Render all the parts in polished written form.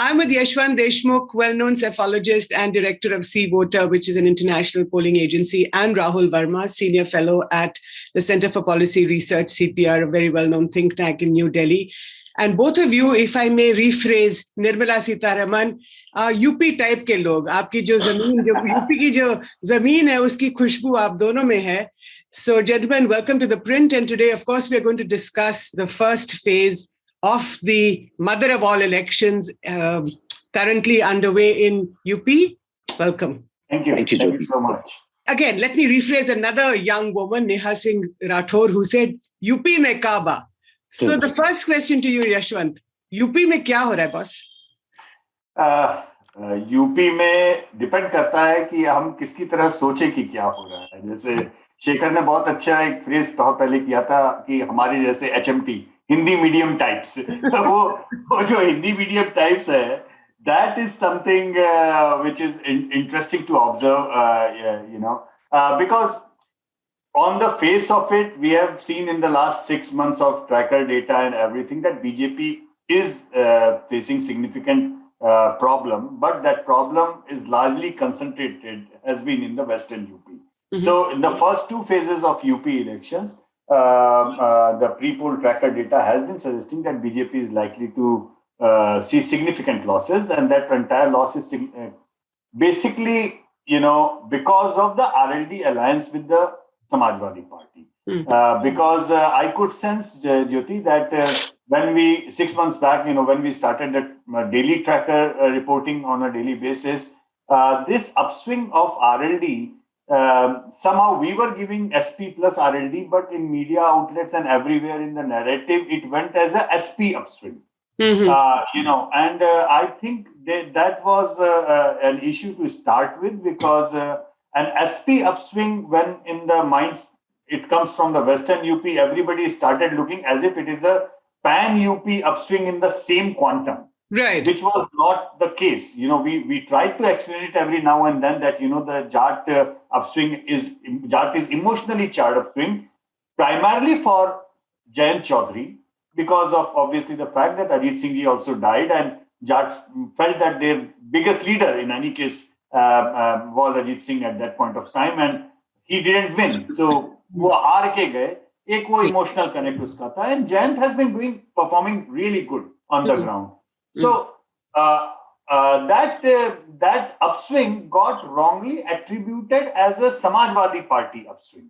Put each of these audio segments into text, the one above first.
I'm with Yashwant Deshmukh, well-known psephologist and director of C-Voter, which is an international polling agency, and Rahul Verma, senior fellow at the Center for Policy Research, CPR, a very well-known think tank in New Delhi. And both of you, if I may rephrase, Nirmala Sitharaman, UP type के लोग, आपकी जो UP की जो जमीन है उसकी खुशबू आप दोनों में है. So gentlemen, welcome to ThePrint, and today of course we are going to discuss the first phase of the mother of all elections currently underway in UP. Welcome. Thank you. Thank you, Thank you so much. Again, let me rephrase another young woman, Neha Singh Rathore, who said, UP mein Kaaba. So the first question to you, Yashwant, UP में क्या हो रहा है boss? UP में depend करता है कि हम किसकी तरह सोचे कि क्या हो रहा है. जैसे शेखर ने बहुत अच्छा एक फ्रेज बहुत पहले किया था कि हमारे जैसे HMT हिंदी मीडियम टाइप्स वो जो हिंदी मीडियम टाइप्स है, that is something which is interesting to observe, because on the face of it, we have seen in the last 6 months of tracker data and everything that BJP is facing significant problem, but that problem is largely concentrated, has been in the Western UP. Mm-hmm. So in the first two phases of UP elections, the pre-poll tracker data has been suggesting that BJP is likely to see significant losses, and that entire loss is basically, because of the RLD alliance with the Samajwadi Party. Because I could sense, Jyoti, that when we 6 months back, when we started the daily tracker reporting on a daily basis, this upswing of RLD, somehow we were giving SP plus RLD, but in media outlets and everywhere in the narrative, it went as a SP upswing. Mm-hmm. And I think that was an issue to start with, because an SP upswing, when in the minds it comes from the Western UP, everybody started looking as if it is a pan-UP upswing in the same quantum. Right. Which was not the case. We tried to explain it every now and then that, the Jat upswing is emotionally charged upswing, primarily for Jayant Chaudhary, because of obviously the fact that Ajit Singh ji also died, and Jats felt that their biggest leader in any case was Ajit Singh at that point of time, and he didn't win. So वो हार के गए, एक वो emotional connect उसका था, and Jayant has been performing really good on the ground. So that upswing got wrongly attributed as a Samajwadi Party upswing.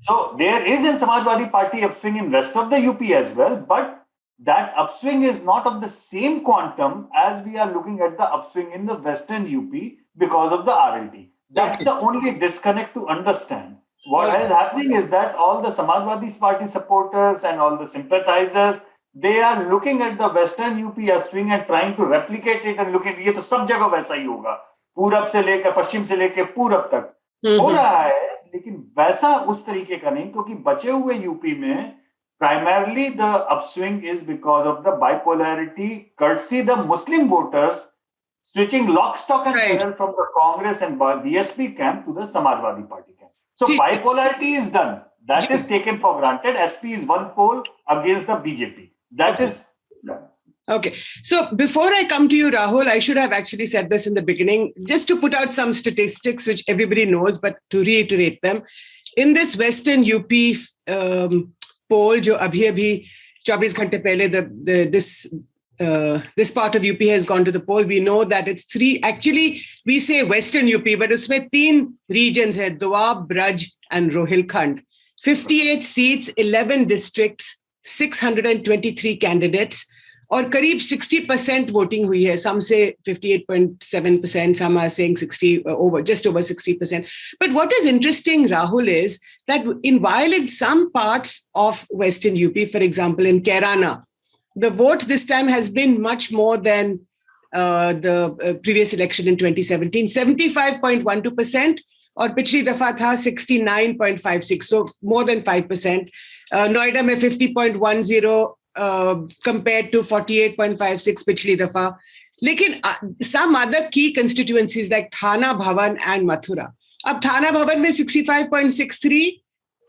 So there is a Samajwadi Party upswing in rest of the UP as well, but that upswing is not of the same quantum as we are looking at the upswing in the Western UP because of the RLD. That's the only disconnect to understand. What is happening is that all the Samajwadi Party supporters and all the sympathizers, they are looking at the Western UP upswing and trying to replicate it and looking, ये तो सब जगह वैसा ही होगा, पूरब से लेकर पश्चिम से लेकर पूरब तक हो रहा है, लेकिन वैसा उस तरीके का नहीं, क्योंकि बचे हुए यूपी में primarily the upswing is because of the bipolarity, courtesy the Muslim voters switching lock, stock and barrel from the Congress and BSP camp to the Samajwadi Party camp. So bipolarity is done. That is taken for granted. SP is one pole against the BJP. That is done. Okay. So before I come to you, Rahul, I should have actually said this in the beginning, just to put out some statistics which everybody knows, but to reiterate them. In this Western UP poll, jo abhi 24 ghante pehle, this part of UP has gone to the poll. We know that it's 3. Actually, we say Western UP, but usme 3 regions hai: Doab, Braj, and Rohilkhand. 58 seats, 11 districts, 623 candidates, और करीब 60% voting हुई है. Some say 58.7%, some are saying just over 60%. But what is interesting, Rahul, is that while in some parts of Western UP, for example, in Kairana, the vote this time has been much more than the previous election in 2017, 75.12%, और पिछली दफा था 69.56, so more than 5%. Noida में 50.10 compared to 48.56 पिछली दफा. लेकिन some other key constituencies like Thana Bhavan and Mathura. अब Thana Bhavan में 65.63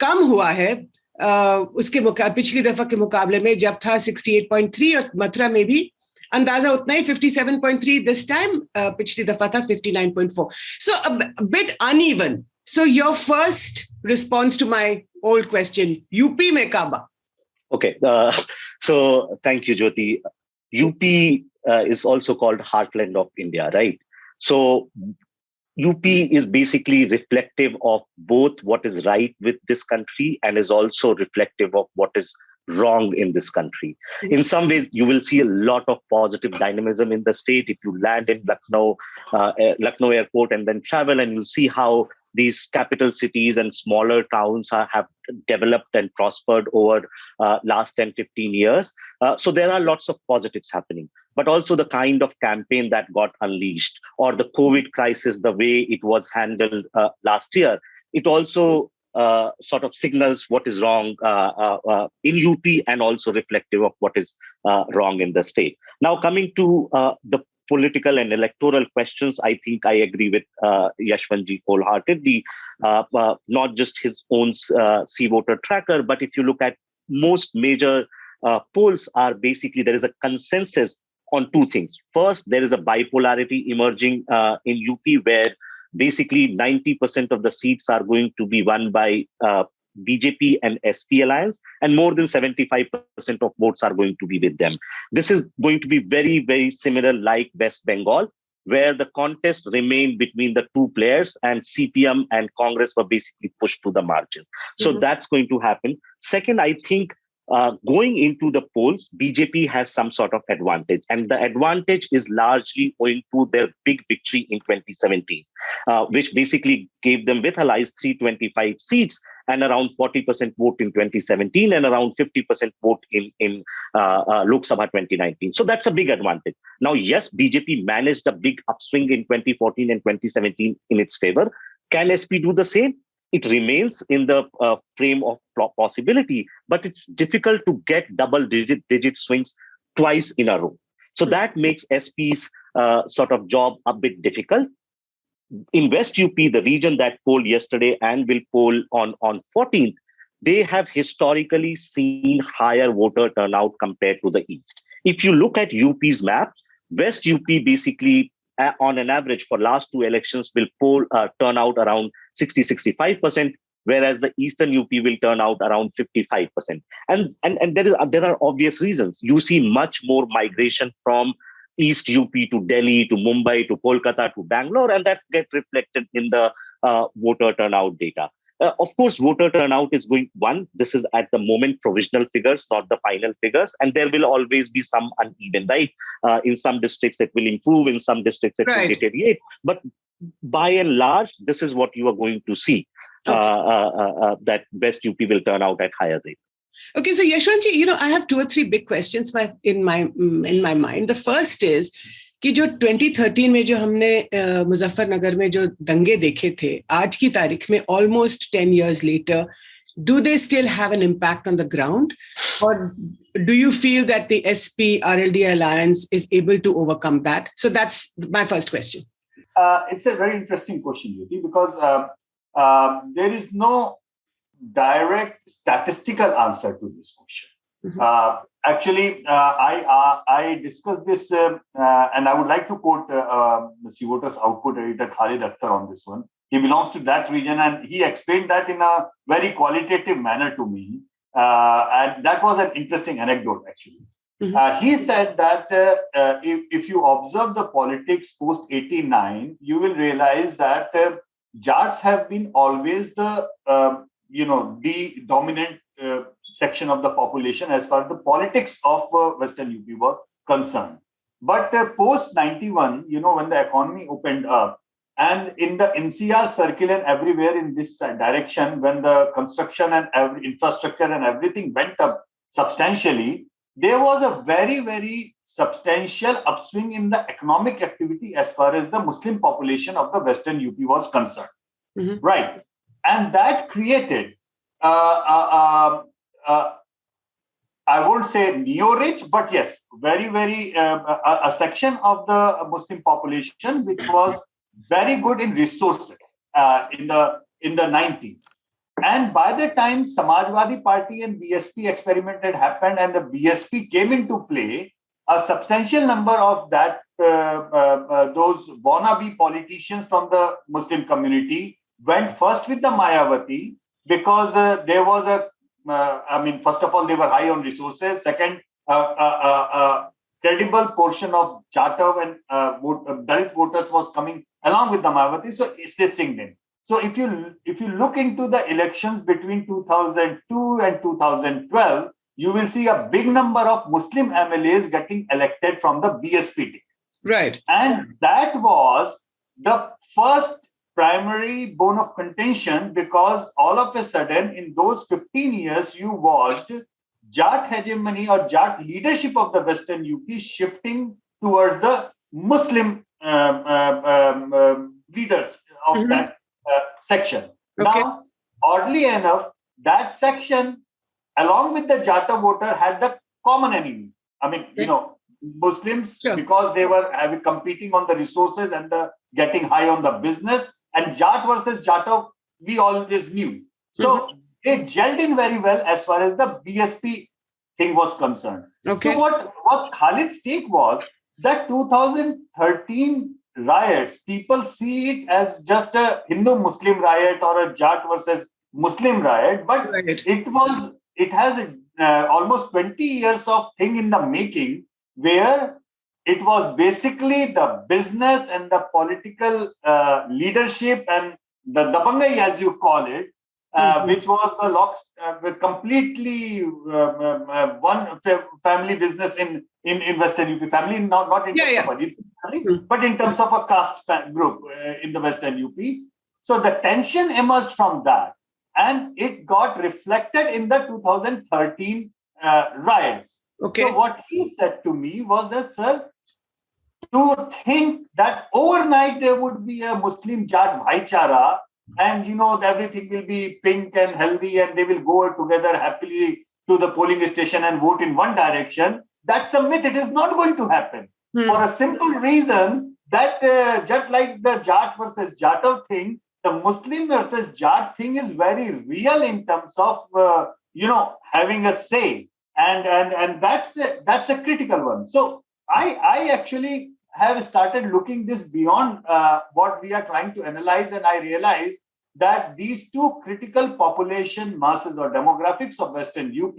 कम हुआ है उसके पिछली दफा के मुकाबले में, जब था 68.3, और मथुरा में भी अंदाजा उतना ही 57.3 this time, पिछली दफा था 59.4. So a bit uneven. So your first response to my old question, UP में काबा. Okay, so thank you, Jyoti. UP is also called Heartland of India, right? So UP is basically reflective of both what is right with this country and is also reflective of what is wrong in this country. In some ways, you will see a lot of positive dynamism in the state. If you land in Lucknow airport and then travel, and you'll see how these capital cities and smaller towns have developed and prospered over last 10, 15 years. So there are lots of positives happening, but also the kind of campaign that got unleashed, or the COVID crisis, the way it was handled last year, it also sort of signals what is wrong in UP and also reflective of what is wrong in the state. Now, coming to the political and electoral questions, I think I agree with Yashwant ji wholeheartedly, not just his own C voter tracker, but if you look at most major polls are basically, there is a consensus on two things. First, there is a bipolarity emerging in UP where basically 90% of the seats are going to be won by BJP and SP alliance, and more than 75% of votes are going to be with them. This is going to be very, very similar like West Bengal, where the contest remained between the two players and CPM and Congress were basically pushed to the margin. So that's going to happen. Second, I think going into the polls, BJP has some sort of advantage, and the advantage is largely owing to their big victory in 2017, which basically gave them with allies 325 seats and around 40% vote in 2017 and around 50% vote in Lok Sabha 2019. So that's a big advantage. Now, yes, BJP managed a big upswing in 2014 and 2017 in its favor. Can SP do the same? It remains in the frame of possibility, but it's difficult to get double-digit swings twice in a row. So that makes SP's sort of job a bit difficult. In West UP, the region that polled yesterday and will poll on 14th, they have historically seen higher voter turnout compared to the East. If you look at UP's map, West UP basically, on an average for last two elections, will turn out around 60-65%, whereas the Eastern UP will turn out around 55%. And there are obvious reasons. You see much more migration from East UP to Delhi, to Mumbai, to Kolkata, to Bangalore, and that gets reflected in the voter turnout data. Of course, voter turnout is this is at the moment provisional figures, not the final figures, and there will always be some uneven, right? In some districts, it will improve, in some districts, it will deteriorate. But by and large, this is what you are going to see, that West UP will turn out at higher rate. Okay, so Yashwantji, I have 2 or 3 big questions in my mind. The first is कि जो 2013 में जो हमने मुजफ्फरनगर में जो दंगे देखे थे, आज की तारीख में almost 10 years later, do they still have an impact on the ground? Or do you feel that the SP-RLD alliance is able to overcome that? So that's my first question. It's a very interesting question, Jyoti, because there is no direct statistical answer to this question. Actually, I discussed this, and I would like to quote C Voter's output editor Khalid Akhtar on this one. He belongs to that region, and he explained that in a very qualitative manner to me. And that was an interesting anecdote, actually. He said that if you observe the politics post 89, you will realize that Jats have been always the dominant section of the population as far as the politics of Western UP were concerned. But post 91, when the economy opened up, and in the NCR circle and everywhere in this direction, when the construction and infrastructure and everything went up substantially, there was a very, very substantial upswing in the economic activity as far as the Muslim population of the Western UP was concerned. Right. And that created I won't say neo-rich, but yes, very, very a section of the Muslim population which was very good in resources in the 90s. And by the time Samajwadi Party and BSP experiment had happened and the BSP came into play, a substantial number of those wannabe politicians from the Muslim community went first with the Mayawati because there was first of all, they were high on resources. Second, credible portion of Jatav and Dalit voters was coming along with the Mayawati, so they singed in. So if you look into the elections between 2002 and 2012, you will see a big number of Muslim MLAs getting elected from the BSP ticket. Right. And that was the first primary bone of contention, because all of a sudden in those 15 years you watched Jat hegemony or Jat leadership of the Western UP shifting towards the Muslim leaders of that section. Okay. Now, oddly enough, that section, along with the Jata voter, had the common enemy. Muslims, because they were competing on the resources and getting high on the business, and Jat versus Jata, we always knew. So they gelled in very well as far as the BSP thing was concerned. Okay. So what Khalid's take was that 2013 riots, people see it as just a Hindu-Muslim riot or a Jat versus Muslim riot, but it has almost 20 years of thing in the making, where it was basically the business and the political leadership and the Dabangai, as you call it, which was the completely one family business in Western UP. Family, not in terms of family, but in terms of a caste group in the Western UP. So the tension emerged from that, and it got reflected in the 2013 riots. Okay. So what he said to me was that, sir, to think that overnight there would be a Muslim Jat Bhaichara, and everything will be pink and healthy and they will go together happily to the polling station and vote in one direction, that's a myth. It is not going to happen. For a simple reason that just like the Jat versus Jatav thing, the Muslim versus Jat thing is very real in terms of having a say, and that's a critical one. So I actually have started looking this beyond what we are trying to analyze, and I realize that these two critical population masses or demographics of Western UP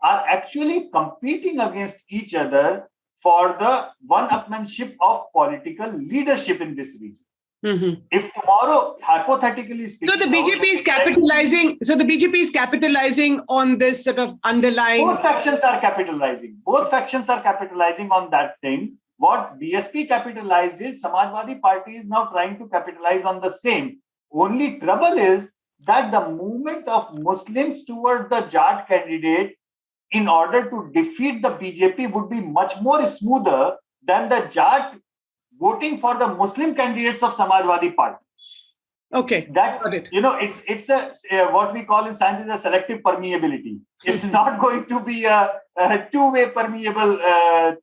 are actually competing against each other for the one-upmanship of political leadership in this region. If tomorrow, hypothetically speaking, so the BJP is capitalizing. So the BJP is capitalizing on this sort of underlying. Both factions are capitalizing. Both factions are capitalizing on that thing. What BSP capitalized is Samajwadi Party is now trying to capitalize on the same. Only trouble is that the movement of Muslims toward the Jat candidate in order to defeat the BJP would be much more smoother than the Jat voting for the Muslim candidates of Samajwadi Party. Okay. That, it's a what we call in science is a selective permeability. It's not going to be a two-way permeable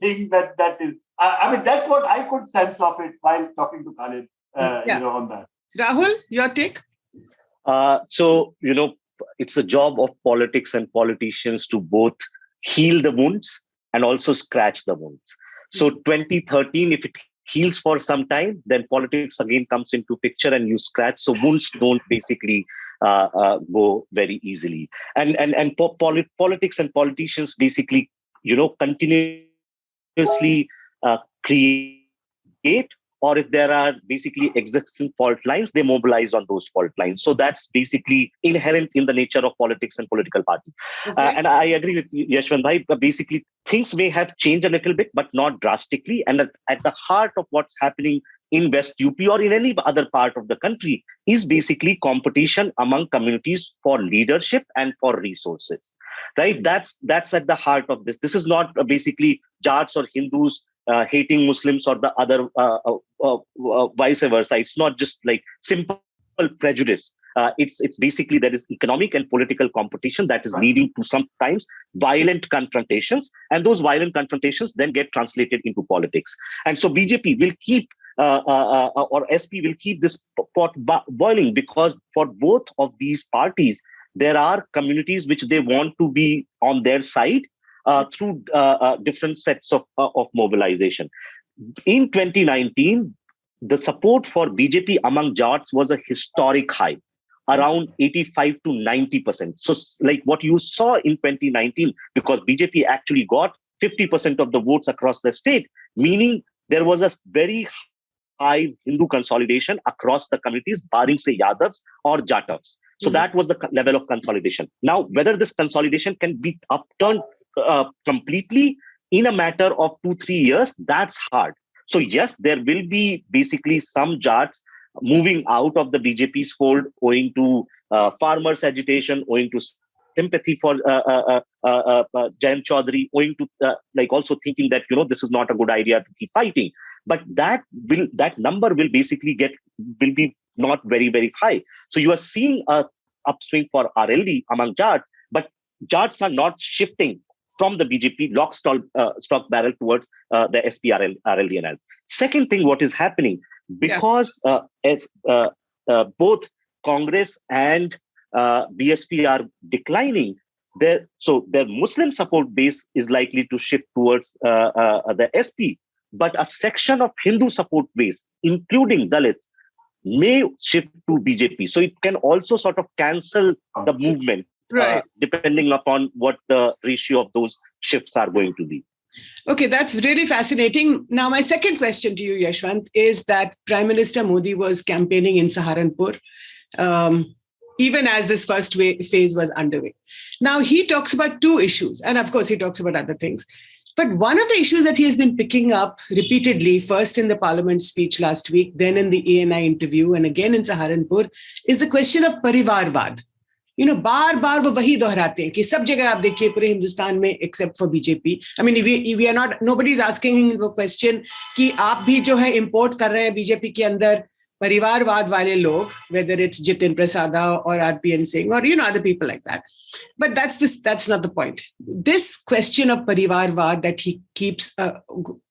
thing that is. That's what I could sense of it while talking to Khalid, on that. Rahul, your take? It's a job of politics and politicians to both heal the wounds and also scratch the wounds. So 2013, if it heals for some time, then politics again comes into picture and you scratch. So wounds don't basically go very easily. And politics and politicians basically, continuously create, or if there are basically existing fault lines, they mobilize on those fault lines. So that's basically inherent in the nature of politics and political parties. Okay. And I agree with Yashwant Bhai, basically things may have changed a little bit, but not drastically. And at the heart of what's happening in West UP or in any other part of the country is basically competition among communities for leadership and for resources, right? That's at the heart of this. This is not basically Jats or Hindus hating Muslims or the other vice versa. It's not just like simple prejudice. It's basically there is economic and political competition that is leading to sometimes violent confrontations, and those violent confrontations then get translated into politics. And so BJP will keep or SP will keep this pot boiling, because for both of these parties there are communities which they want to be on their side, through different sets of mobilization. In 2019, the support for BJP among Jats was a historic high, around 85 to 90%. So like what you saw in 2019, because BJP actually got 50% of the votes across the state, meaning there was a very high Hindu consolidation across the communities, barring say Yadavs or Jatavs. So that was the level of consolidation. Now, whether this consolidation can be upturned completely in a matter of 2-3 years, that's hard. So yes, there will be basically some Jats moving out of the BJP's fold owing to farmers' agitation, owing to sympathy for Jayant Chaudhary, owing to like also thinking that, you know, this is not a good idea to keep fighting. But that number will be not very, very high. So you are seeing a upswing for RLD among Jats, but Jats are not shifting from the BJP lock, stock barrel towards the SP-RLD and L. Second thing, what is happening, because both Congress and BSP are declining, their Muslim support base is likely to shift towards the SP, but a section of Hindu support base, including Dalits, may shift to BJP. So it can also sort of cancel the movement, depending upon what the ratio of those shifts are going to be. Okay, that's really fascinating. Now, my second question to you, Yashwant, is that Prime Minister Modi was campaigning in Saharanpur, even as this first phase was underway. Now, he talks about two issues, and of course, he talks about other things. But one of the issues that he has been picking up repeatedly, first in the parliament speech last week, then in the ANI interview, and again in Saharanpur, is the question of Parivarvad. You know, बार-बार वो वही दोहराते हैं कि सब जगह आप देखिए पूरे हिंदुस्तान में except for BJP. I mean, we are not, nobody is asking the question कि आप भी जो है import कर रहे हैं BJP के अंदर परिवारवाद वाले लोग, whether it's Jitin Prasada or RPN Singh or, you know, other people like that. But that's not the point. This question of Parivarvad that he keeps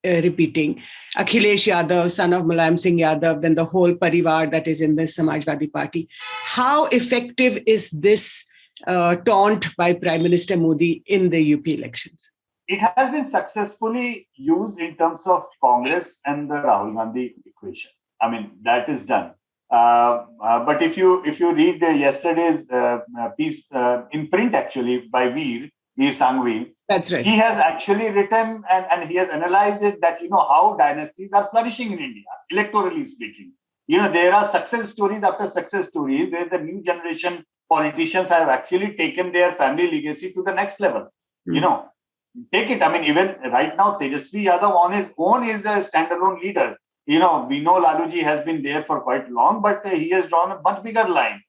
repeating, Akhilesh Yadav, son of Mulayam Singh Yadav, then the whole Parivar that is in the Samajwadi Party. How effective is this taunt by Prime Minister Modi in the UP elections? It has been successfully used in terms of Congress and the Rahul Gandhi equation. I mean, that is done. But if you read yesterday's piece in print, actually, by Veer Sanghvi, that's right. He has actually written and he has analyzed it that, you know, how dynasties are flourishing in India, electorally speaking. You know, there are success stories after success stories where the new generation politicians have actually taken their family legacy to the next level. You know, take it. I mean, even right now, Tejasvi Yadav on his own is a standalone leader. You know, we know Laluji has been there for quite long, but he has drawn a much bigger line.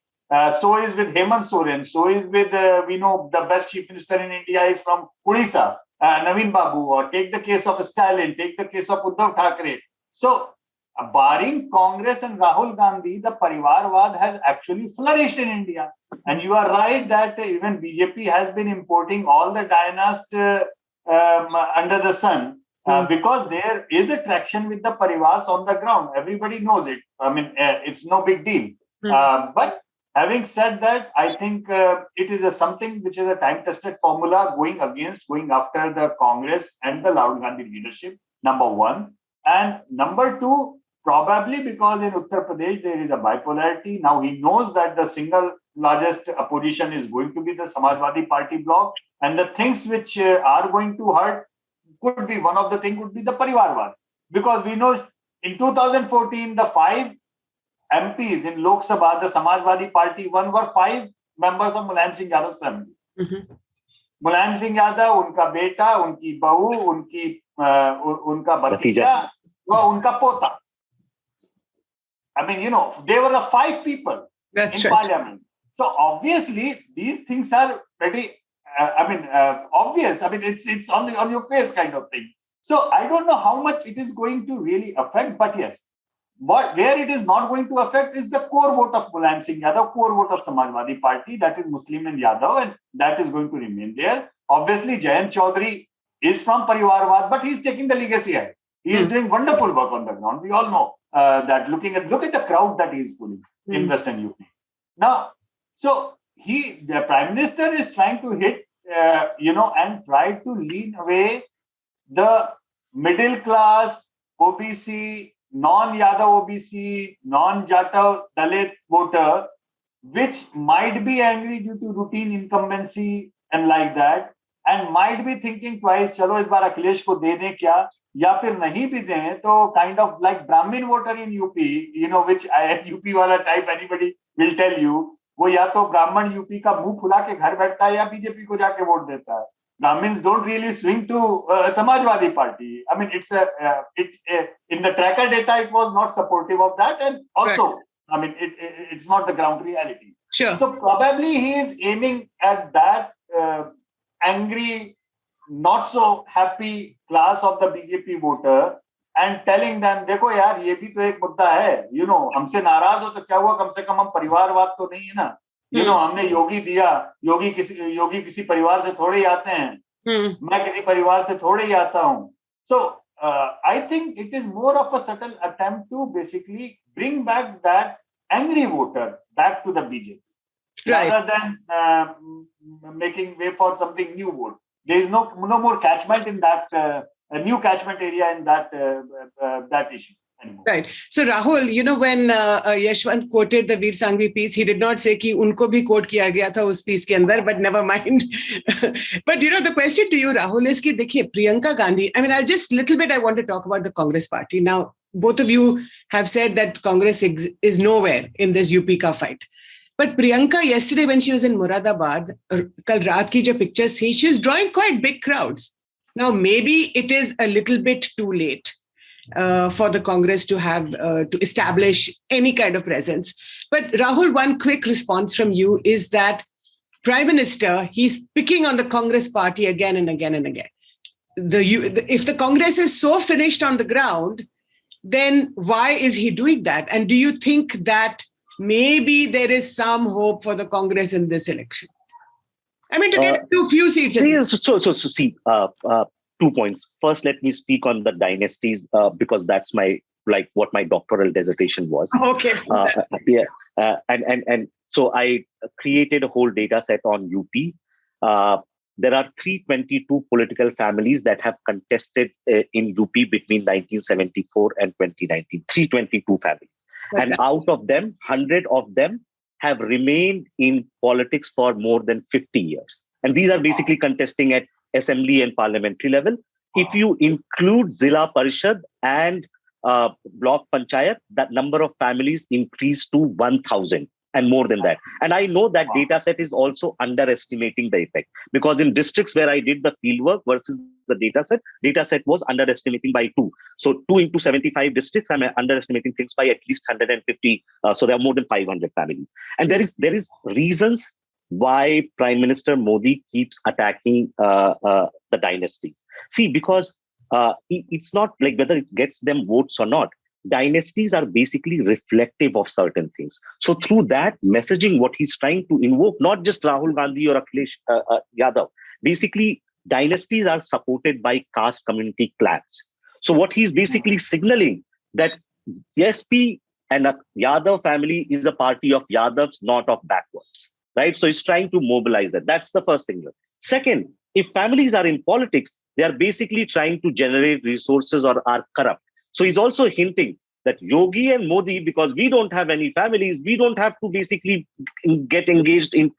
So is with Hemant Soren. So is with, we know the best chief minister in India is from Odisha, Naveen Babu, or take the case of Stalin, take the case of Uddhav Thackeray. So, barring Congress and Rahul Gandhi, the Parivarvad has actually flourished in India. And you are right that even BJP has been importing all the dynasty under the sun. Because there is a traction with the Parivars on the ground. Everybody knows it. I mean, it's no big deal. But having said that, I think it is something which is a time-tested formula going after the Congress and the Rahul Gandhi leadership, number one. And number two, probably because in Uttar Pradesh, there is a bipolarity. Now he knows that the single largest opposition is going to be the Samajwadi Party bloc. And the things which are going to hurt could be, one of the things would be the Parivarvad. Because we know in 2014, the 5 MPs in Lok Sabha, the Samajwadi Party won, were 5 members of Mulayam Singh Yadav's family. Mulayam Singh Yadav, unka beta, unki bahu, unka bhatija, unka pota. I mean, you know, they were the 5 people in parliament. So obviously, these things are pretty obvious. I mean, it's on your face kind of thing. So I don't know how much it is going to really affect, but yes, where it is not going to affect is the core vote of Mulayam Singh Yadav, core vote of Samajwadi Party, that is Muslim and Yadav, and that is going to remain there. Obviously, Jayant Chaudhary is from Parivarvad, but he's taking the legacy ahead. He is doing wonderful work on the ground. We all know that. Look at the crowd that he is pulling in Western UP. Now, so the Prime Minister is trying to hit and tried to lean away the middle class, OBC, non-Yadav OBC, non-Jata Dalit voter, which might be angry due to routine incumbency and like that, and might be thinking twice, chalo is baar Akhilesh ko de दें क्या, या फिर नहीं भी दें, तो kind of like Brahmin voter in UP, which UP वाला type anybody will tell you, वो या तो ब्राह्मण यूपी का मुंह फुला के घर बैठता है या बीजेपी को जाके वोट देता है. Brahmins don't really swing to Samajwadi Party. I mean, in the tracker data, it was not supportive of that, and also, right. I mean, it's not the ground reality. Sure. So probably he is aiming at that angry, not so happy class of the BJP voter and telling them, देखो यार, ये भी तो एक मुद्दा है. हमसे नाराज हो तो क्या हुआ? कम से कम हम परिवारवाद तो नहीं है ना. हमने योगी दिया. योगी किसी परिवार से थोड़े ही आते हैं. मैं किसी परिवार से थोड़े ही आता हूं. So I think it is more of a subtle attempt to basically bring back that angry voter back to the BJP, right, rather than making way for something new vote. There is no more catchment in that a new catchment area in that issue. Anymore. Right. So Rahul, when Yashwant quoted the Veer Sanghvi piece, he did not say कि उनको भी quote किया गया था उस piece के अंदर, but never mind. But the question to you, Rahul, is कि देखिए Priyanka Gandhi. I mean, I want to talk about the Congress party. Now, both of you have said that Congress is nowhere in this UP ka fight. But Priyanka, yesterday when she was in Moradabad, kal raat ki jo pictures thi, she was drawing quite big crowds. Now, maybe it is a little bit too late for the Congress to have to establish any kind of presence. But Rahul, one quick response from you is that Prime Minister, he's picking on the Congress party again and again and again. If the Congress is so finished on the ground, then why is he doing that? And do you think that maybe there is some hope for the Congress in this election? I mean, to get too few seats. See, 2 points. First, let me speak on the dynasties because that's what my doctoral dissertation was. Okay. And so I created a whole data set on UP. There are 322 political families that have contested in UP between 1974 and 2019. 322 families. Okay. And out of them, 100 of them have remained in politics for more than 50 years. And these are basically contesting at assembly and parliamentary level. If you include Zilla Parishad and Block Panchayat, that number of families increased to 1,000 and more than that. And I know that data set is also underestimating the effect because in districts where I did the fieldwork versus the data set was underestimating by 2. So 2 into 75 districts, I'm underestimating things by at least 150. So there are more than 500 families. And there is reasons why Prime Minister Modi keeps attacking the dynasties. See, because it's not like whether it gets them votes or not. Dynasties are basically reflective of certain things. So through that messaging, what he's trying to invoke, not just Rahul Gandhi or Akhilesh Yadav, basically dynasties are supported by caste community clans. So what he's basically signaling that SP and a Yadav family is a party of Yadavs, not of backwards. Right? So he's trying to mobilize that. That's the first thing. Second, if families are in politics, they are basically trying to generate resources or are corrupt. So he's also hinting that Yogi and Modi, because we don't have any families, we don't have to basically get engaged in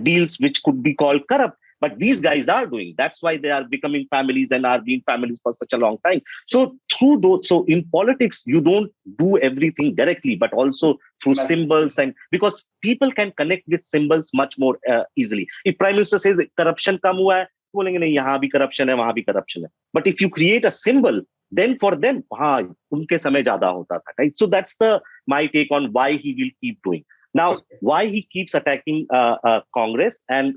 deals which could be called corrupt. But these guys are doing. That's why they are becoming families and are being families for such a long time. So through those, so in politics, you don't do everything directly, but also through symbols, and because people can connect with symbols much more easily. If Prime Minister says corruption kam hua hai, bolenge nahi yahan bhi corruption hai, wahan bhi corruption hai. But if you create a symbol, then for them, unke samay zyada hota tha, right? So that's my take on why he will keep doing. Now, why he keeps attacking Congress and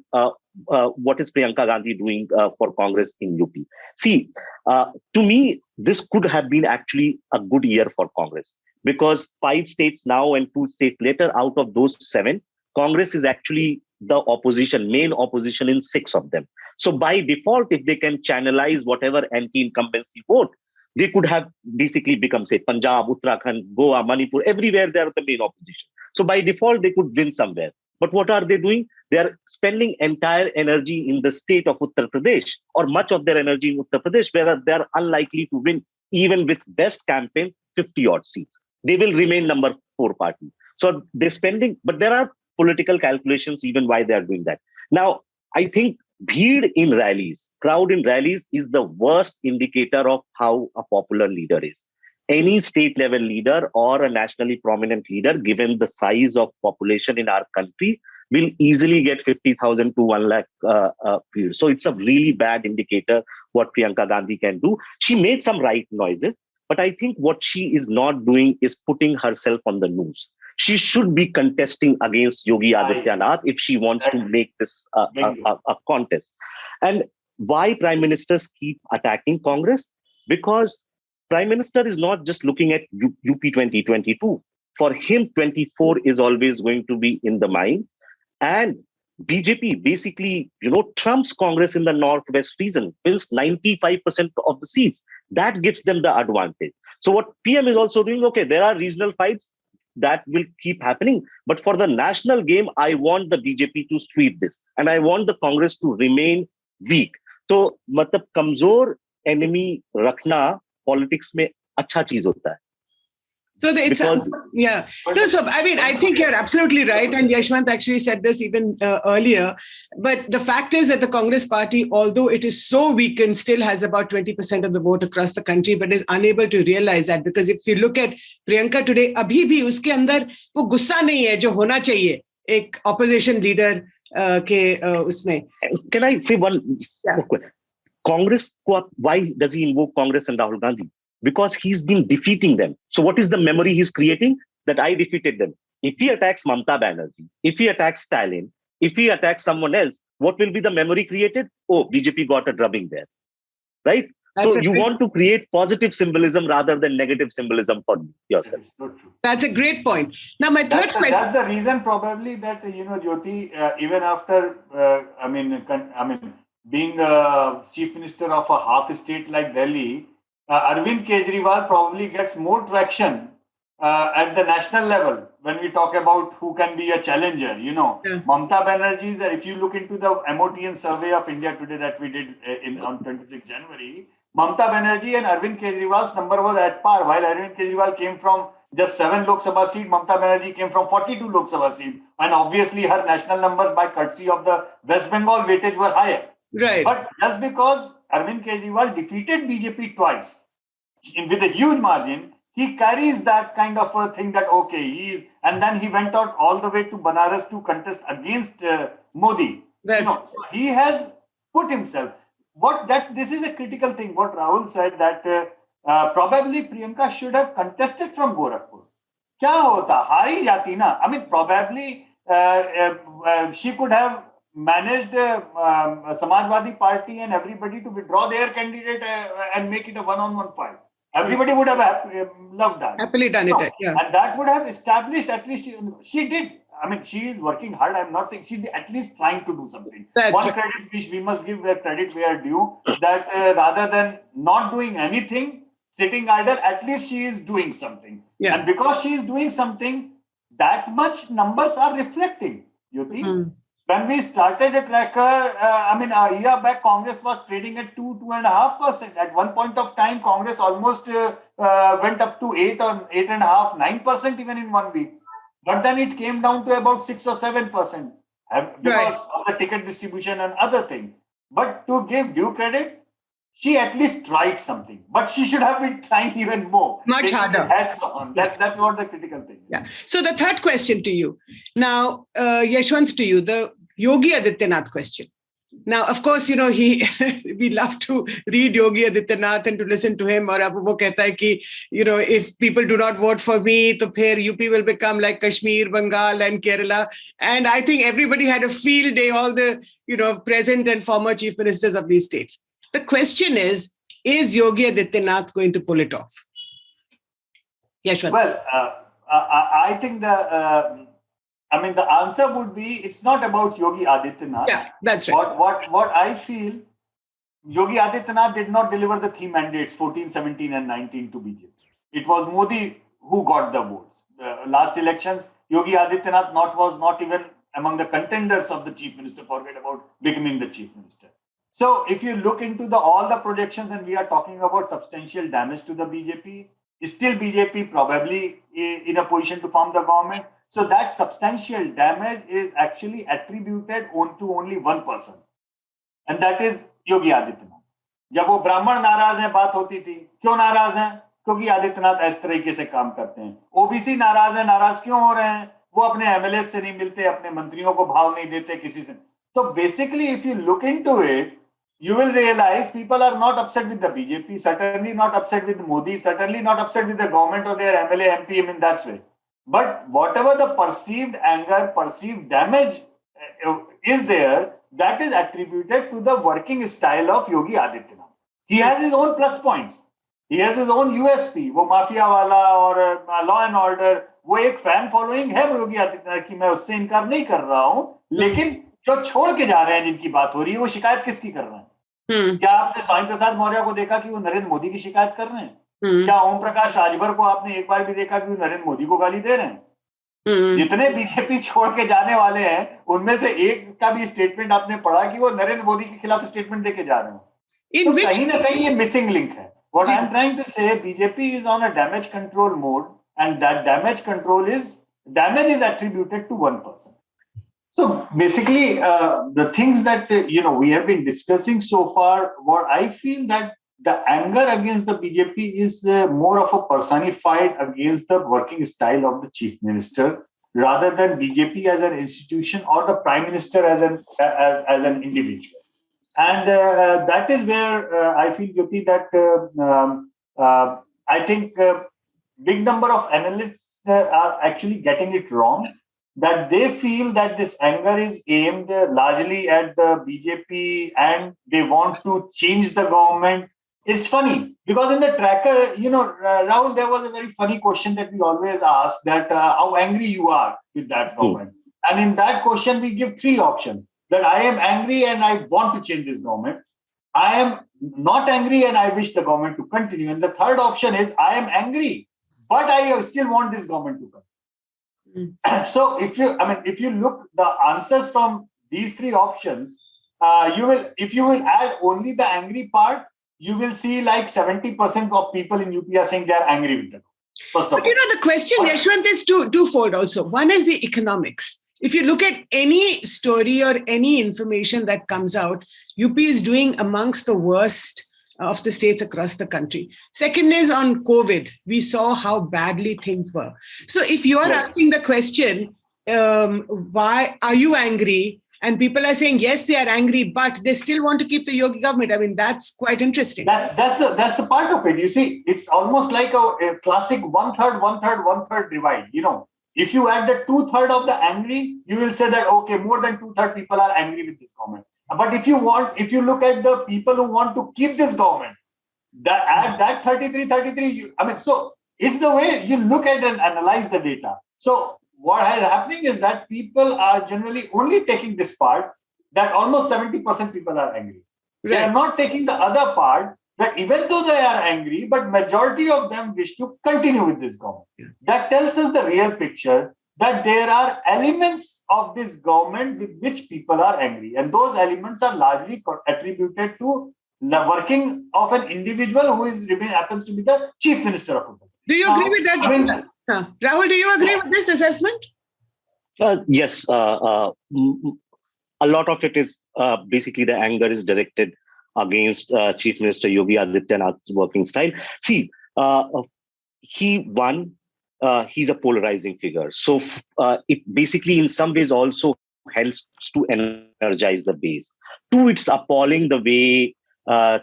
what is Priyanka Gandhi doing for Congress in UP? See, to me, this could have been actually a good year for Congress because 5 states now and 2 states later, out of those 7, Congress is actually the main opposition in 6 of them. So by default, if they can channelize whatever anti-incumbency vote, they could have basically become, say, Punjab, Uttarakhand, Goa, Manipur, everywhere they are the main opposition. So by default, they could win somewhere. But what are they doing? They are spending entire energy in the state of Uttar Pradesh, or much of their energy in Uttar Pradesh, where they are unlikely to win, even with best campaign, 50 odd seats. They will remain number 4 party. So they're spending, but there are political calculations even why they are doing that. Now, I think bheed in rallies, crowd in rallies is the worst indicator of how a popular leader is. Any state level leader or a nationally prominent leader, given the size of population in our country, will easily get 50,000 to 1 lakh views. So it's a really bad indicator what Priyanka Gandhi can do. She made some right noises, but I think what she is not doing is putting herself on the news. She should be contesting against Yogi Adityanath if she wants to make this a contest. And why prime ministers keep attacking Congress? Because prime minister is not just looking at UP 2022. For him, 24 is always going to be in the mind. And BJP basically, trumps Congress in the Northwest region, wins 95% of the seats. That gets them the advantage. So what PM is also doing, okay, there are regional fights that will keep happening. But for the national game, I want the BJP to sweep this. And I want the Congress to remain weak. So, matlab kamzor enemy rakhna politics mein acha cheez hota hai. So yeah. No, so I mean, I think you're absolutely right. And Yashwant actually said this even earlier. But the fact is that the Congress party, although it is so weakened, still has about 20% of the vote across the country, but is unable to realize that. Because if you look at Priyanka today, abhi bhi uske andar wo gussa nahi hai jo hona chahiye ek opposition leader ke usme. Can I say one? Yeah. Congress, why does he invoke Congress and Rahul Gandhi? Because he's been defeating them. So what is the memory he's creating? That I defeated them. If he attacks Mamta Banerjee, if he attacks Stalin, if he attacks someone else, what will be the memory created? Oh, BJP got a drubbing there, right? So you want to create positive symbolism rather than negative symbolism for yourself. That is so true. That's a great point. Now, my third question. That's the reason probably that, Jyoti, even after, being chief minister of a half state like Delhi, Arvind Kejriwal probably gets more traction at the national level when we talk about who can be a challenger. Mamta Banerjee, if you look into the MOTN survey of India Today that we did on 26 January, Mamta Banerjee and Arvind Kejriwal's number was at par. While Arvind Kejriwal came from just 7 Lok Sabha seats, Mamta Banerjee came from 42 Lok Sabha seats. And obviously her national numbers by courtesy of the West Bengal weightage were higher. Right. But just because Arvind Kejriwal defeated BJP twice with a huge margin, he carries that kind of a thing that, okay, and then he went out all the way to Banaras to contest against Modi. So he has put himself. This is a critical thing. What Rahul said that probably Priyanka should have contested from Gorakhpur. Kya hota? Hari jati na. I mean, probably she could have managed Samajwadi Party and everybody to withdraw their candidate and make it a one-on-one fight. Everybody would have loved that. Happily done it. Yeah. And that would have established, at least she did. I mean, she is working hard. I'm not saying she's at least trying to do something. Credit which we must give where credit where due, that rather than not doing anything, sitting idle, at least she is doing something. Yeah. And because she is doing something, that much numbers are reflecting. You think? When we started a tracker, a year back, Congress was trading at 2.5%. At one point of time, Congress almost went up to 8 or 8.5%, 9% even in 1 week. But then it came down to about 6 or 7% because of the ticket distribution and other things. But to give due credit, she at least tried something. But she should have been trying even more. Much harder. That's what the critical thing is. Yeah. So the third question to you. Now, Yashwant, to you, the Yogi Adityanath question. Now, of course, we love to read Yogi Adityanath and to listen to him. Or wo kehta hai ki, if people do not vote for me, to phir UP will become like Kashmir, Bengal and Kerala. And I think everybody had a field day, all the, present and former chief ministers of these states. The question is Yogi Adityanath going to pull it off? Yashwant. Well, I think the answer would be, it's not about Yogi Adityanath. Yeah, that's right. What I feel, Yogi Adityanath did not deliver the 3 mandates, 14, 17 and 19 to BJP. It was Modi who got the votes. Last elections, Yogi Adityanath was not even among the contenders of the chief minister, forget about becoming the chief minister. So if you look into all the projections, and we are talking about substantial damage to the BJP, still BJP probably in a position to form the government. So that substantial damage is actually attributed to only one person, and that is Yogi Adityanath. जब वो ब्राह्मण नाराज हैं, बात होती थी, क्यों नाराज हैं? क्योंकि आदित्यनाथ इस तरीके से काम करते हैं. ओबीसी नाराज हैं, नाराज क्यों हो रहे हैं? वो अपने एमएलए से नहीं मिलते, अपने मंत्रियों को भाव नहीं देते किसी से. तो basically if you look into it, you will realize people are not upset with the BJP, certainly not upset with Modi, certainly not upset with the government or their MLA, MP in that way. But whatever the perceived anger, perceived damage is there, that is attributed to the working style of Yogi Adityanath. He has his own plus points. He has his own USP. वो mafia वाला और law and order, वो एक fan following है योगी आदित्यनाथ की, मैं उससे इनकार नहीं कर रहा हूं. लेकिन जो छोड़ के जा रहे हैं, जिनकी बात हो रही है, वो शिकायत किसकी कर रहे हैं? क्या आपने स्वामी प्रसाद मौर्य को देखा कि वो नरेंद्र मोदी की शिकायत कर रहे हैं? क्या ओम प्रकाश राजभर को आपने एक बार भी देखा कि वो नरेंद्र मोदी को गाली दे रहे हैं? जितने बीजेपी छोड़ के जाने वाले हैं, उनमें से एक का भी स्टेटमेंट आपने पढ़ा कि वो नरेंद्र मोदी के खिलाफ स्टेटमेंट देके जा रहे हैं? तो कहीं ना कहीं ये मिसिंग लिंक है. What I'm trying to say, BJP is on a damage control mode, and that damage is attributed to one person. So basically, the things that we have been discussing so far, what I feel that the anger against the BJP is more of a personified against the working style of the chief minister, rather than BJP as an institution or the prime minister as an individual. And that is where I feel, Jyoti, that I think big number of analysts are actually getting it wrong, that they feel that this anger is aimed largely at the BJP and they want to change the government. It's funny because in the tracker, Rahul, there was a very funny question that we always ask, that how angry you are with that government. And in that question, we give three options. That I am angry and I want to change this government. I am not angry and I wish the government to continue. And the third option is I am angry, but I still want this government to continue. So if you look the answers from these three options, if you will add only the angry part, you will see like 70% of people in UP are saying they are angry with them. First of all, the question, Yashwant, is twofold also. One is the economics. If you look at any story or any information that comes out, UP is doing amongst the worst of the states across the country. Second is on COVID. We saw how badly things were. So if you are asking the question, why are you angry? And people are saying, yes, they are angry, but they still want to keep the Yogi government. I mean, that's quite interesting. That's a part of it. You see, it's almost like a classic one-third divide, If you add the 2/3 of the angry, you will say that, okay, more than 2/3 people are angry with this government. But if you look at the people who want to keep this government, add that 33, so it's the way you look at and analyze the data. So what is happening is that people are generally only taking this part, that almost 70% people are angry. Right. They are not taking the other part, that even though they are angry, but majority of them wish to continue with this government. Yeah. That tells us the real picture, that there are elements of this government with which people are angry. And those elements are largely attributed to the working of an individual who happens to be the chief minister of the government. Do you agree with that? Rahul, do you agree with this assessment? Yes. A lot of it is basically the anger is directed against Chief Minister Yogi Adityanath's working style. See, he's a polarizing figure. So it basically in some ways also helps to energize the base. Two, it's appalling the way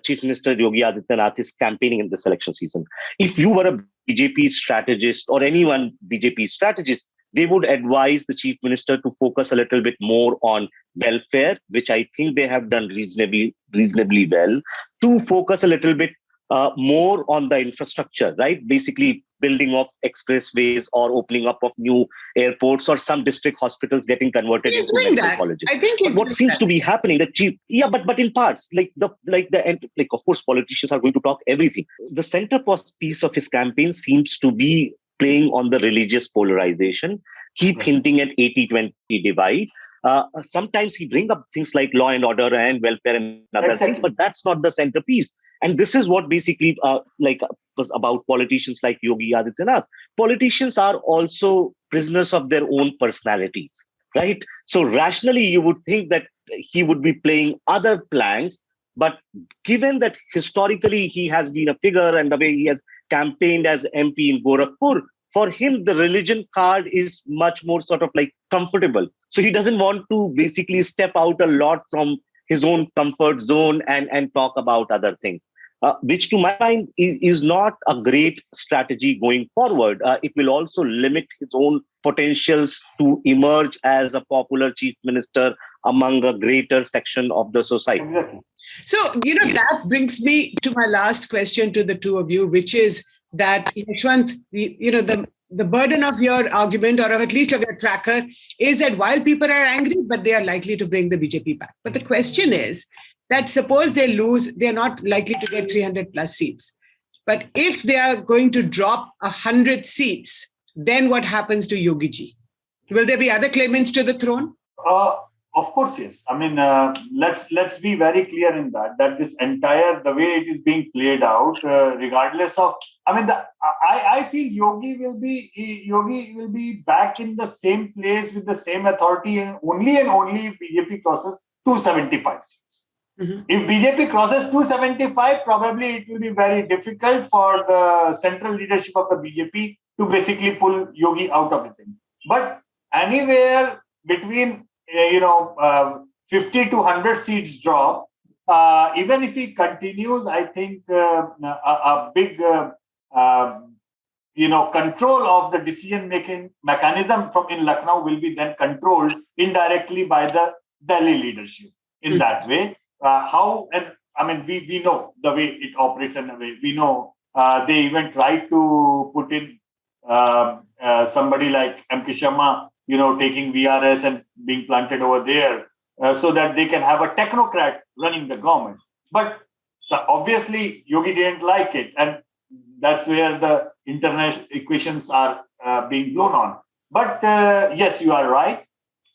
Chief Minister Yogi Adityanath is campaigning in this election season. If you were a BJP strategist or anyone BJP strategist, they would advise the chief minister to focus a little bit more on welfare, which I think they have done reasonably well, to focus a little bit more on the infrastructure, right? Basically building of expressways or opening up of new airports or some district hospitals getting converted into medical colleges. I think what seems to be happening, but in parts, of course, politicians are going to talk everything. The center piece of his campaign seems to be playing on the religious polarization, keep hinting at 80-20 divide. Sometimes he bring up things like law and order and welfare and other things, but that's not the centerpiece. And this is what basically was about politicians like Yogi Adityanath. Politicians are also prisoners of their own personalities, right? So rationally, you would think that he would be playing other planks, but given that historically he has been a figure and the way he has campaigned as MP in Gorakhpur, for him, the religion card is much more sort of like comfortable. So he doesn't want to basically step out a lot from his own comfort zone and talk about other things, which to my mind is not a great strategy going forward. It will also limit his own potentials to emerge as a popular chief minister among a greater section of the society. So, that brings me to my last question to the two of you, which is that, Yashwant, the burden of your argument, or at least of your tracker, is that while people are angry, but they are likely to bring the BJP back. But the question is that suppose they lose, they're not likely to get 300 plus seats. But if they are going to drop 100 seats, then what happens to Yogi ji? Will there be other claimants to the throne? Of course, yes. I mean, let's be very clear in that this entire, the way it is being played out, regardless of, I feel Yogi will be back in the same place with the same authority and only if BJP crosses 275 seats. Mm-hmm. If BJP crosses 275, probably it will be very difficult for the central leadership of the BJP to basically pull Yogi out of it. But anywhere between 50 to 100 seats drop. Even if he continues, I think a big, control of the decision-making mechanism from in Lucknow will be then controlled indirectly by the Delhi leadership in that way. We know the way it operates in a way. We know they even tried to put in somebody like M.K. Sharma, taking VRS and being planted over there so that they can have a technocrat running the government. But obviously, Yogi didn't like it. And that's where the international equations are being blown on. But yes, you are right.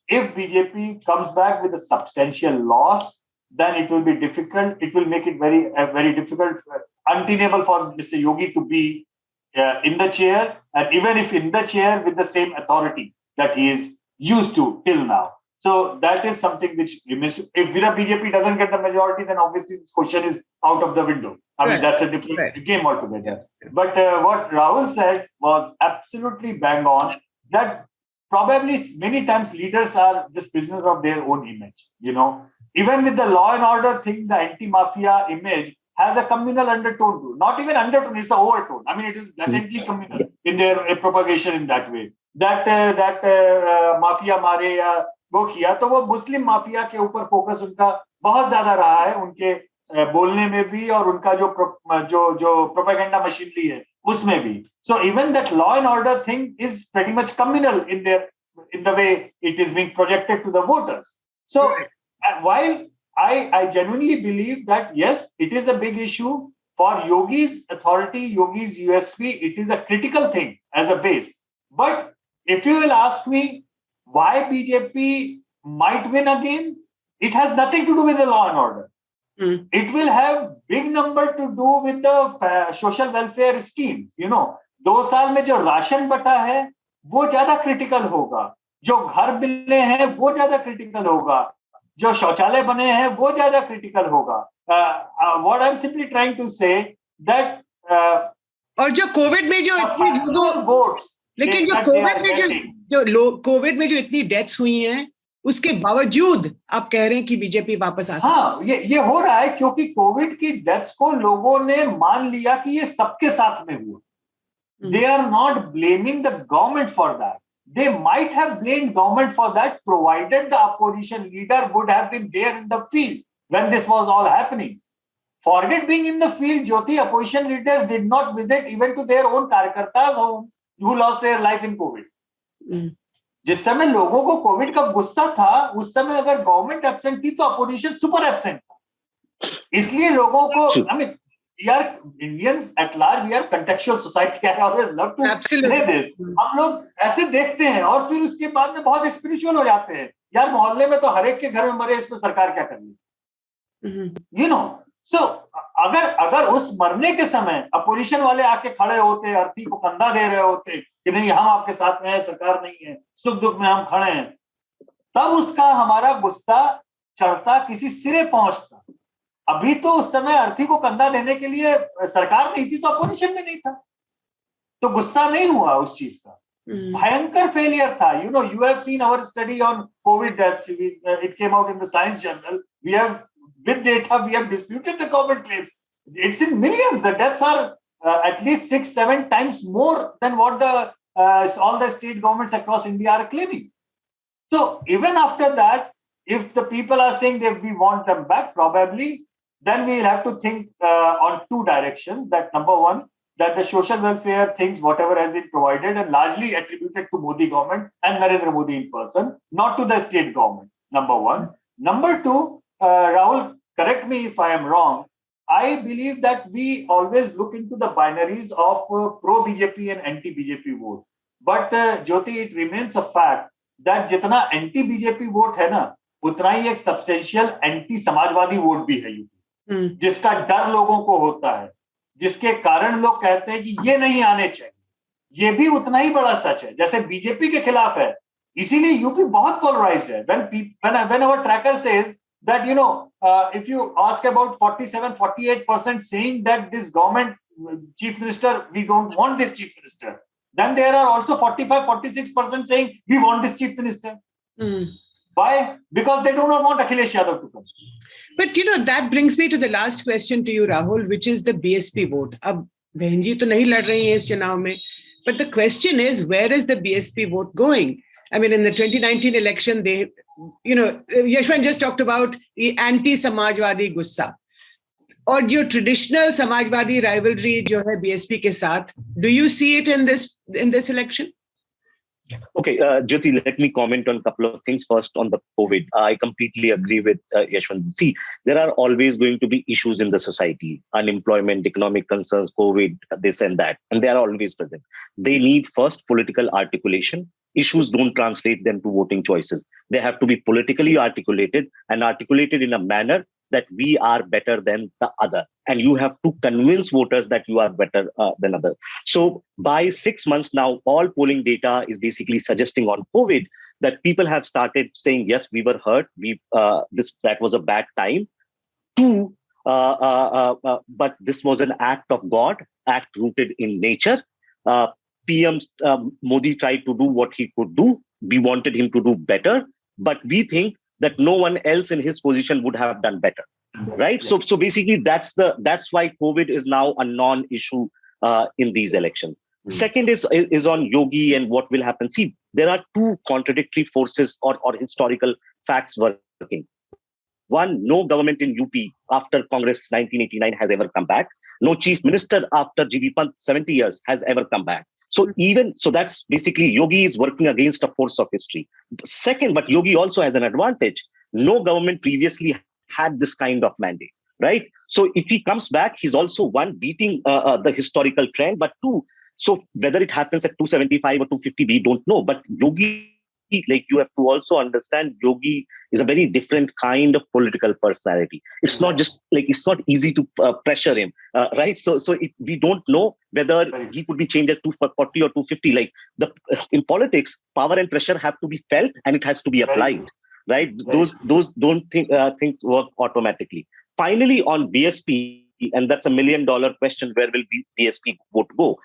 If BJP comes back with a substantial loss, then it will be difficult. It will make it very, very difficult, untenable for Mr. Yogi to be in the chair. And even if in the chair with the same authority that he is used to till now. So that is something which remains. If the BJP doesn't get the majority, then obviously this question is out of the window. That's a different game altogether. Yeah. But what Rahul said was absolutely bang on, that probably many times leaders are just prisoners of their own image. Even with the law and order thing, the anti-mafia image has a communal undertone to it. Not even undertone, it's an overtone. It is blatantly communal in their propagation in that way. That mafia मारे या वो किया, तो वो मुस्लिम mafia के ऊपर focus उनका बहुत ज्यादा रहा है, उनके बोलने में भी और उनका जो प्रोपेगेंडा मशीनरी है उसमें भी. So even that law and order thing is pretty much communal in the way it is being projected to the voters. So while I genuinely believe that yes, it is a big issue for Yogi's authority, Yogi's USP, it is a critical thing as a base. But if you will ask me why BJP might win again, it has nothing to do with the law and order. It will have big number to do with the social welfare schemes. 2 साल में जो ration बटा है वो ज्यादा critical होगा, जो घर मिले हैं वो ज्यादा क्रिटिकल होगा, जो शौचालय बने हैं वो ज्यादा क्रिटिकल होगा. What I'm simply trying to say that और जो कोविड में जो इतनी votes, लेकिन जो कोविड में जो इतनी डेथ्स हुई हैं उसके बावजूद आप कह रहे हैं कि बीजेपी वापस आ सकती है. हाँ, ये हो रहा है क्योंकि कोविड की डेथ्स को लोगों ने मान लिया कि ये सबके साथ में हुआ. They are not blaming the government for that. They might have blamed government for that, provided the opposition leader would have been there in the field when this was all happening. Forget being in the field, Jyoti, opposition leaders did not visit even to their own कार्यकर्ता's home who lost their life in COVID. जिस समय लोगों को Covid का गुस्सा था, उस समय अगर गवर्नमेंट एब्सेंट थी तो अपोजिशन सुपर एब्सेंट था. इसलिए लोगों को, we are Indians at large, we are contextual society. I always love to say this. हम लोग ऐसे देखते हैं और फिर उसके बाद में बहुत स्पिरिचुअल हो जाते हैं. यार मोहल्ले में तो हर एक के घर में मरे, इस पे सरकार क्या कर रही, सो अगर उस मरने के समय अपोजिशन वाले आके खड़े होते, अर्थी को कंधा दे रहे होते कि नहीं हम आपके साथ में है, सरकार नहीं है, सुख दुख में हम खड़े हैं, तब उसका हमारा गुस्सा चढ़ता, किसी सिरे पहुंचता। अभी तो उस समय अर्थी को कंधा देने के लिए सरकार नहीं थी, तो अपोजिशन में नहीं था, तो गुस्सा नहीं हुआ उस चीज का। भयंकर फेलियर था। You have seen our study on COVID deaths. It came out in the Science Journal. We have, with data, we have disputed the government claims. It's in millions. The deaths are at least 6-7 times more than what all the state governments across India are claiming. So even after that, if the people are saying that we want them back, probably, then we'll have to think on two directions. That number one, that the social welfare things, whatever has been provided and largely attributed to Modi government and Narendra Modi in person, not to the state government, number one. Number two, Rahul, correct me if I am wrong, I believe that we always look into the binaries of pro-BJP and anti-BJP votes. But Jyoti, it remains a fact that जितना anti-BJP vote है ना, उतना ही एक substantial anti-समाजवादी vote भी है UP, जिसका डर लोगों को होता है, जिसके कारण लोग कहते हैं कि ये नहीं आने चाहिए, ये भी उतना ही बड़ा सच है जैसे बीजेपी के खिलाफ है। इसीलिए यूपी बहुत पोलराइज्ड है। when our tracker says that if you ask about 47-48% saying that this government chief minister, we don't want this chief minister, then there are also 45-46% saying we want this chief minister. Why? Because they do not want Akhilesh Yadav to come. But that brings me to the last question to you, Rahul, which is the BSP vote. Ab बहन जी तो नहीं लड़ रही हैं इस चुनाव में, but the question is, where is the BSP vote going? I mean, in the 2019 election, they, Yashwant just talked about the anti-Samajwadi gussa. और जो traditional Samajwadi rivalry जो है BSP के साथ, do you see it in this election? Okay, Jyoti, let me comment on a couple of things. First, on the COVID. I completely agree with Yashwant. See, there are always going to be issues in the society, unemployment, economic concerns, COVID, this and that, and they are always present. They need first political articulation. Issues don't translate them to voting choices. They have to be politically articulated and articulated in a manner that we are better than the other. And you have to convince voters that you are better than other. So by 6 months now, all polling data is basically suggesting on COVID that people have started saying, yes, we were hurt. That was a bad time. Two, but this was an act of God, act rooted in nature. PM Modi tried to do what he could do. We wanted him to do better, but we think that no one else in his position would have done better, right? So basically, that's why COVID is now a non-issue in these elections. Second is on Yogi and what will happen. See, there are two contradictory forces or historical facts working. One, no government in UP after Congress 1989 has ever come back. No chief minister after GB Pant 70 years has ever come back. So that's basically Yogi is working against a force of history. Second, but Yogi also has an advantage. No government previously had this kind of mandate, right? So if he comes back, he's also one, beating the historical trend, but two, so whether it happens at 275 or 250, we don't know. But Yogi, like you have to also understand, Yogi is a very different kind of political personality. It's not just like, it's not easy to pressure him, right? So we don't know whether he could be changed at 240 or 250. Like in politics, power and pressure have to be felt and it has to be applied, right? Those don't things work automatically. Finally, on BSP, and that's $1 million question, where will BSP vote go?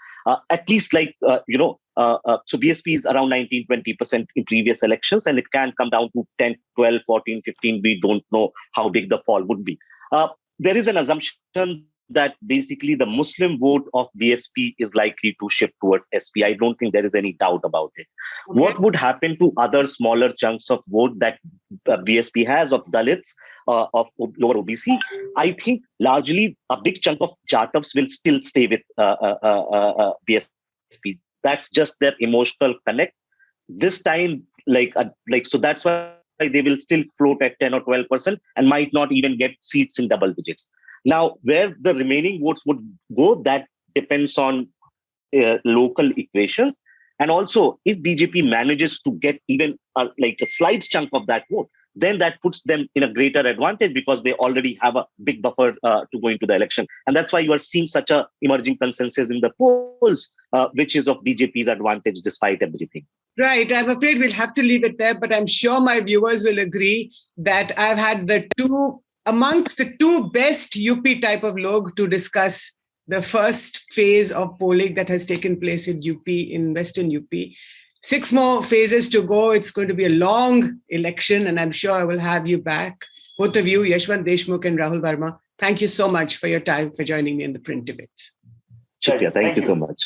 At least so BSP is around 19-20% in previous elections, and it can come down to 10, 12, 14, 15. We don't know how big the fall would be. There is an assumption that basically the Muslim vote of BSP is likely to shift towards SP. I don't think there is any doubt about it. Okay. What would happen to other smaller chunks of vote that BSP has, of Dalits, of lower OBC? I think largely a big chunk of Jatavs will still stay with BSP. That's just their emotional connect. This time, so that's why they will still float at 10 or 12% and might not even get seats in double digits. Now, where the remaining votes would go, that depends on local equations. And also, if BJP manages to get even like a slight chunk of that vote, then that puts them in a greater advantage because they already have a big buffer to go into the election. And that's why you are seeing such a emerging consensus in the polls, which is of BJP's advantage despite everything. Right. I'm afraid we'll have to leave it there, but I'm sure my viewers will agree that I've had amongst the two best UP type of log to discuss the first phase of polling that has taken place in UP, in Western UP. 6 more phases to go. It's going to be a long election, and I'm sure I will have you back. Both of you, Yashwant Deshmukh and Rahul Verma, thank you so much for your time, for joining me in the Print Debates. Shukriya, thank you so much.